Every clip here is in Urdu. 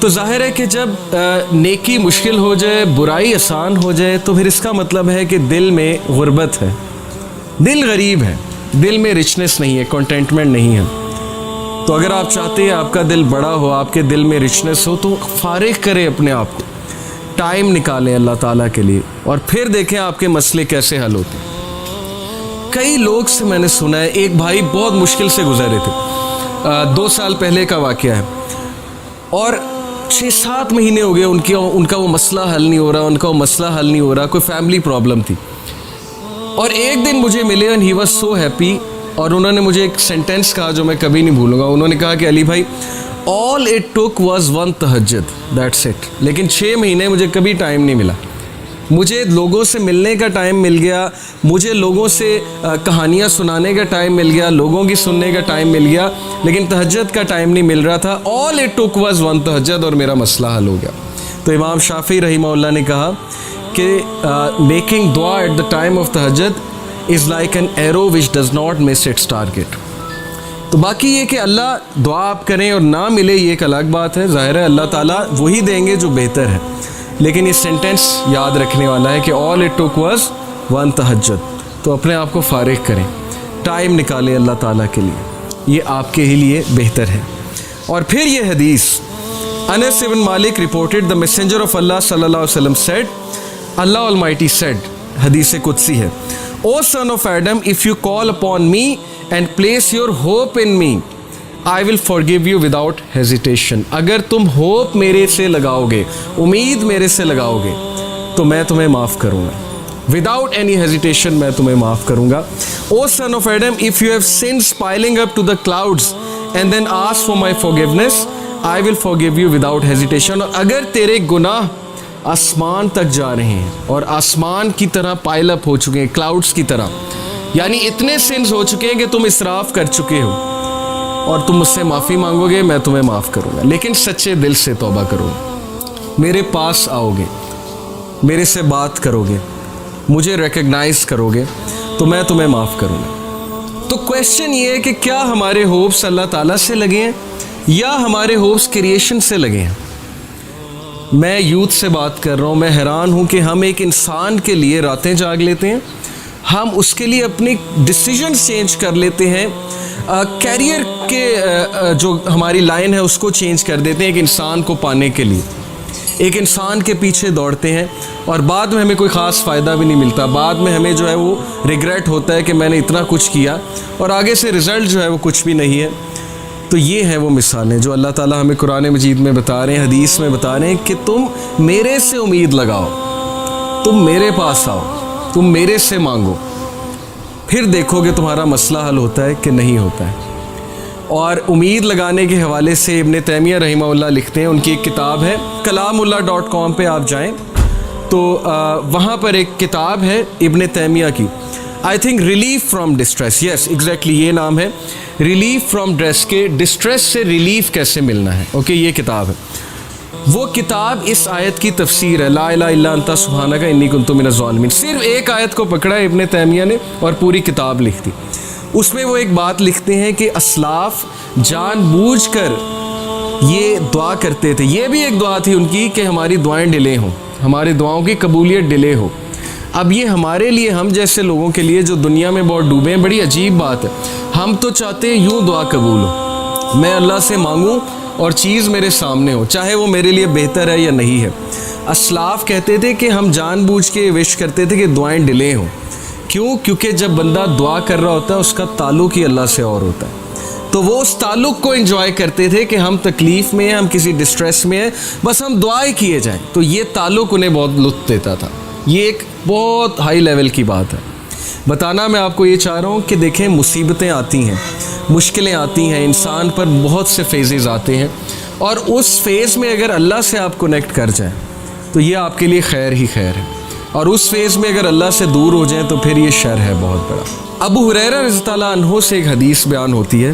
تو ظاہر ہے کہ جب نیکی مشکل ہو جائے، برائی آسان ہو جائے، تو پھر اس کا مطلب ہے کہ دل میں غربت ہے، دل غریب ہے، دل میں رچنس نہیں ہے، کنٹینٹمنٹ نہیں ہے۔ تو اگر آپ چاہتے ہیں آپ کا دل بڑا ہو، آپ کے دل میں رچنس ہو، تو فارغ کریں اپنے آپ کو، ٹائم نکالیں اللہ تعالیٰ کے لیے، اور پھر دیکھیں آپ کے مسئلے کیسے حل ہوتے ہیں۔ کئی لوگ سے میں نے سنا ہے، ایک بھائی بہت مشکل سے گزرے تھے، 2 سال پہلے کا واقعہ ہے، اور 6-7 مہینے ہو گئے ان کا وہ مسئلہ حل نہیں ہو رہا، کوئی فیملی پرابلم تھی۔ اور ایک دن مجھے ملے and he was so happy، اور انہوں نے مجھے ایک سینٹینس کہا جو میں کبھی نہیں بھولوں گا۔ انہوں نے کہا کہ علی بھائی all it took was one تہجد، that's it، لیکن 6 مہینے مجھے کبھی ٹائم نہیں ملا، مجھے لوگوں سے ملنے کا ٹائم مل گیا، مجھے لوگوں سے کہانیاں سنانے کا ٹائم مل گیا، لوگوں کی سننے کا ٹائم مل گیا، لیکن تہجد کا ٹائم نہیں مل رہا تھا۔ all it took was one تہجد، اور میرا مسئلہ حل ہو گیا۔ تو امام شافعی رحمہ اللہ نے کہا کہ میکنگ دعا ایٹ دا ٹائم آف تہجد is like an arrow which does not miss its target. تو باقی یہ کہ اللہ دعا آپ کریں اور نہ ملے یہ ایک الگ بات ہے، ظاہر ہے اللہ تعالیٰ وہی دیں گے جو بہتر ہے، لیکن یہ سینٹینس یاد رکھنے والا ہے کہ all it took was one تہجد۔ تو اپنے آپ کو فارغ کریں، ٹائم نکالیں اللہ تعالیٰ کے لیے، یہ آپ کے ہی لیے بہتر ہے۔ اور پھر یہ حدیث انس بن مالک reported the messenger of Allah صلی اللہ علیہ وسلم said، Allah Almighty said، حدیث قدسی ہے، O son of Adam, if you call upon me and place your hope in me, I will forgive you without hesitation۔ اگر تم ہوپ میرے سے لگاؤ گے، امید میرے سے لگاؤ گے، تو میں تمہیں معاف کروں گا، without any hesitation میں تمہیں معاف کروں گا۔ O son of Adam, if you have sins piling up to the clouds and then ask for my forgiveness, I will forgive you without hesitation۔ اور اگر تیرے گناہ آسمان تک جا رہے ہیں اور آسمان کی طرح پائل اپ ہو چکے ہیں، کلاؤڈز کی طرح، یعنی اتنے سنز ہو چکے ہیں کہ تم اسراف کر چکے ہو، اور تم مجھ سے معافی مانگو گے، میں تمہیں معاف کروں گا، لیکن سچے دل سے توبہ کرو، میرے پاس آؤ گے، میرے سے بات کرو گے، مجھے ریکگنائز کرو گے، تو میں تمہیں معاف کروں گا۔ تو کویسچن یہ ہے کہ کیا ہمارے ہوپس اللہ تعالیٰ سے لگے ہیں یا ہمارے ہوپس کریشن سے لگے ہیں؟ میں یوتھ سے بات کر رہا ہوں، میں حیران ہوں کہ ہم ایک انسان کے لیے راتیں جاگ لیتے ہیں، ہم اس کے لیے اپنی ڈیسیجنز چینج کر لیتے ہیں، کیریئر کے جو ہماری لائن ہے اس کو چینج کر دیتے ہیں ایک انسان کو پانے کے لیے، ایک انسان کے پیچھے دوڑتے ہیں، اور بعد میں ہمیں کوئی خاص فائدہ بھی نہیں ملتا، بعد میں ہمیں جو ہے وہ ریگریٹ ہوتا ہے کہ میں نے اتنا کچھ کیا اور آگے سے رزلٹ جو ہے وہ کچھ بھی نہیں ہے۔ تو یہ ہیں وہ مثالیں جو اللہ تعالیٰ ہمیں قرآن مجید میں بتا رہے ہیں، حدیث میں بتا رہے ہیں کہ تم میرے سے امید لگاؤ، تم میرے پاس آؤ، تم میرے سے مانگو، پھر دیکھو گے تمہارا مسئلہ حل ہوتا ہے کہ نہیں ہوتا ہے۔ اور امید لگانے کے حوالے سے ابن تیمیہ رحمہ اللہ لکھتے ہیں، ان کی ایک کتاب ہے kalamullah.com پہ آپ جائیں تو وہاں پر ایک کتاب ہے ابن تیمیہ کی، I think relief from distress, yes exactly یہ نام ہے، ریلیف فرام ڈسٹریس سے ریلیف کیسے ملنا ہے، اوکے یہ کتاب ہے۔ وہ کتاب اس آیت کی تفسیر ہے، لا الہ الا انت سبحانک انی کنت من الظالمین، صرف ایک آیت کو پکڑا ابن تیمیہ نے اور پوری کتاب لکھ دی۔ اس میں وہ ایک بات لکھتے ہیں کہ اسلاف جان بوجھ کر یہ دعا کرتے تھے، یہ بھی ایک دعا تھی ان کی کہ ہماری دعائیں ڈیلے ہوں، ہماری دعاؤں کی قبولیت ڈیلے ہو۔ اب یہ ہمارے لیے، ہم جیسے لوگوں کے لیے جو دنیا میں بہت ڈوبے ہیں، بڑی عجیب بات ہے، ہم تو چاہتے ہیں یوں دعا قبول ہو، میں اللہ سے مانگوں اور چیز میرے سامنے ہو، چاہے وہ میرے لیے بہتر ہے یا نہیں ہے۔ اسلاف کہتے تھے کہ ہم جان بوجھ کے وش کرتے تھے کہ دعائیں ڈیلے ہوں، کیوں؟ کیونکہ جب بندہ دعا کر رہا ہوتا ہے اس کا تعلق ہی اللہ سے اور ہوتا ہے، تو وہ اس تعلق کو انجوائے کرتے تھے کہ ہم تکلیف میں ہیں، ہم کسی ڈسٹریس میں ہیں، بس ہم دعائیں کیے جائیں، تو یہ تعلق انہیں بہت لطف دیتا تھا۔ یہ ایک بہت ہائی لیول کی بات ہے۔ بتانا میں آپ کو یہ چاہ رہا ہوں کہ دیکھیں مصیبتیں آتی ہیں، مشکلیں آتی ہیں، انسان پر بہت سے فیزز آتے ہیں، اور اس فیز میں اگر اللہ سے آپ کنیکٹ کر جائیں تو یہ آپ کے لیے خیر ہی خیر ہے، اور اس فیز میں اگر اللہ سے دور ہو جائیں تو پھر یہ شر ہے بہت بڑا۔ ابو ہریرہ رضی اللہ عنہ سے ایک حدیث بیان ہوتی ہے،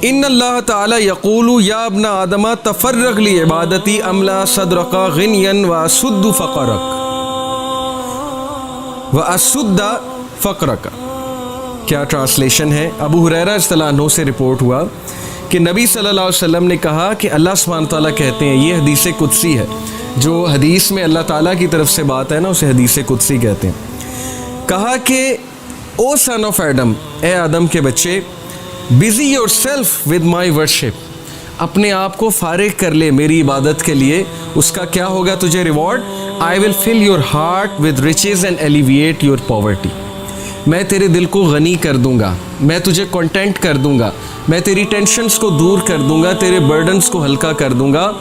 ان اللہ تعالی یقول یا ابن آدم تفرغ لعبادتی املا صدرک غنیا واسد فقرک واسد فقرک۔ کیا ٹرانسلیشن ہے؟ ابو ہریرہ رضی اللہ عنہ سے رپورٹ ہوا کہ نبی صلی اللہ علیہ وسلم نے کہا کہ اللہ سبحانہ تعالیٰ کہتے ہیں, یہ حدیث قدسی ہے, جو حدیث میں اللہ تعالیٰ کی طرف سے بات ہے نا اسے حدیث قدسی کہتے ہیں. کہا کہ او سن آف ایڈم, اے آدم کے بچے, busy your self with my worship, اپنے آپ کو فارغ کر لے میری عبادت کے لیے. اس کا کیا ہوگا تجھے reward? I will fill your heart with riches and elevate your poverty. میں تیرے دل کو غنی کر دوں گا, میں تجھے کنٹینٹ کر دوں گا, میں تیری ٹینشنز کو دور کر دوں گا, تیرے برڈنز کو ہلکا کر دوں گا,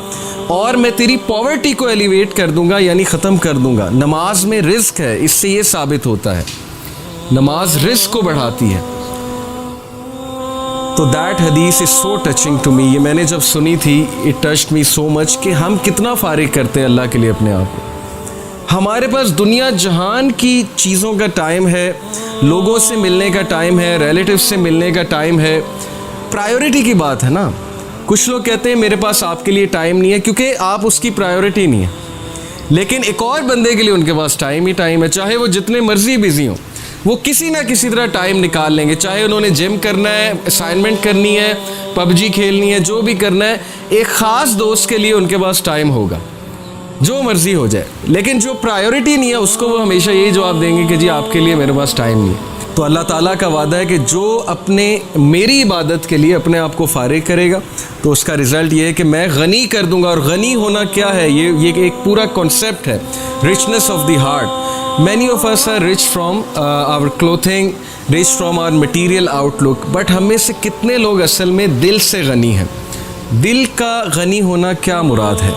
اور میں تیری پاورٹی کو ایلیویٹ کر دوں گا, یعنی ختم کر دوں گا. نماز میں رزق ہے, اس سے یہ ثابت ہوتا ہے نماز رزق کو بڑھاتی ہے. تو دیٹ حدیث از سو ٹچنگ ٹو می. یہ میں نے جب سنی تھی اٹ ٹچڈ می سو مچ کہ ہم کتنا فارغ کرتے ہیں اللہ کے لیے اپنے آپ کو. ہمارے پاس دنیا جہان کی چیزوں کا ٹائم ہے, لوگوں سے ملنے کا ٹائم ہے, ریلیٹیو سے ملنے کا ٹائم ہے. پرائیورٹی کی بات ہے نا. کچھ لوگ کہتے ہیں میرے پاس آپ کے لیے ٹائم نہیں ہے کیونکہ آپ اس کی پرائیورٹی نہیں ہے, لیکن ایک اور بندے کے لیے ان کے پاس ٹائم ہی ٹائم ہے. چاہے وہ جتنے مرضی بزی ہوں, وہ کسی نہ کسی طرح ٹائم نکال لیں گے. چاہے انہوں نے جم کرنا ہے, اسائنمنٹ کرنی ہے, پب جی کھیلنی ہے, جو بھی کرنا ہے, ایک خاص دوست کے لیے ان کے پاس ٹائم ہوگا, جو مرضی ہو جائے. لیکن جو پرائیورٹی نہیں ہے اس کو وہ ہمیشہ یہی جواب دیں گے کہ جی آپ کے لیے میرے پاس ٹائم نہیں ہے. تو اللہ تعالیٰ کا وعدہ ہے کہ جو اپنے میری عبادت کے لیے اپنے آپ کو فارغ کرے گا تو اس کا رزلٹ یہ ہے کہ میں غنی کر دوں گا. اور غنی ہونا کیا ہے؟ یہ ایک پورا کانسیپٹ ہے, richness of the heart. Many of us are rich from our clothing, rich from our material outlook, but ہم میں سے کتنے لوگ اصل میں دل سے غنی ہیں؟ دل کا غنی ہونا کیا مراد ہے؟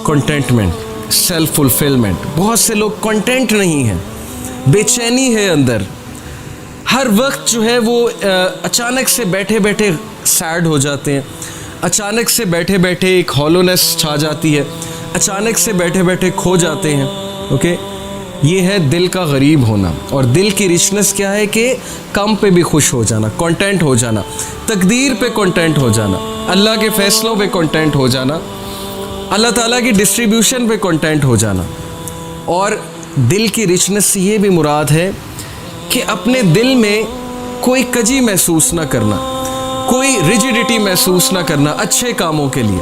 Contentment, self fulfilment. بہت سے لوگ کنٹینٹ نہیں ہیں, بے چینی ہے اندر. ہر وقت جو ہے وہ اچانک سے بیٹھے بیٹھے سیڈ ہو جاتے ہیں, اچانک سے بیٹھے بیٹھے ایک ہالونیس چھا جاتی ہے, اچانک سے بیٹھے بیٹھے کھو جاتے ہیں. اوکے, یہ ہے دل کا غریب ہونا. اور دل کی رچنس کیا ہے کہ کم پہ بھی خوش ہو جانا, کنٹینٹ ہو جانا, تقدیر پہ کنٹینٹ ہو جانا, اللہ کے فیصلوں پہ کنٹینٹ ہو جانا, اللہ تعالیٰ کی ڈسٹریبیوشن پہ کنٹینٹ ہو جانا. اور دل کی رچنس سے یہ بھی مراد ہے کہ اپنے دل میں کوئی کجی محسوس نہ کرنا, کوئی ریجیڈیٹی محسوس نہ کرنا اچھے کاموں کے لیے.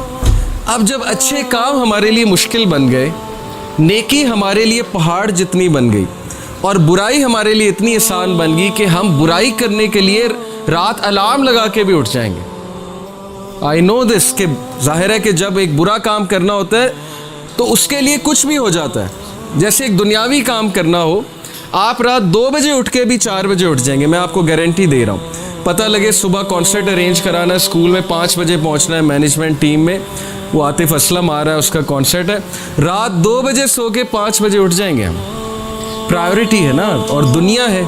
اب جب اچھے کام ہمارے لیے مشکل بن گئے, نیکی ہمارے لیے پہاڑ جتنی بن گئی, اور برائی ہمارے لیے اتنی آسان بن گئی کہ ہم برائی کرنے کے لیے رات الارم لگا کے بھی اٹھ جائیں گے. آئی نو دس کہ ظاہر ہے کہ جب ایک برا کام کرنا ہوتا ہے تو اس کے لیے کچھ بھی ہو جاتا ہے. جیسے ایک دنیاوی کام کرنا ہو, آپ رات 2 بجے اٹھ کے بھی 4 بجے اٹھ جائیں گے, میں آپ کو گارنٹی دے رہا ہوں. پتہ لگے صبح کانسرٹ ارینج کرانا ہے, اسکول میں 5 بجے پہنچنا ہے, مینجمنٹ ٹیم میں وہ عاطف اسلم آ رہا ہے, اس کا کانسرٹ ہے, رات 2 بجے سو کے 5 بجے اٹھ جائیں گے ہم. پرائیورٹی ہے نا, اور دنیا ہے.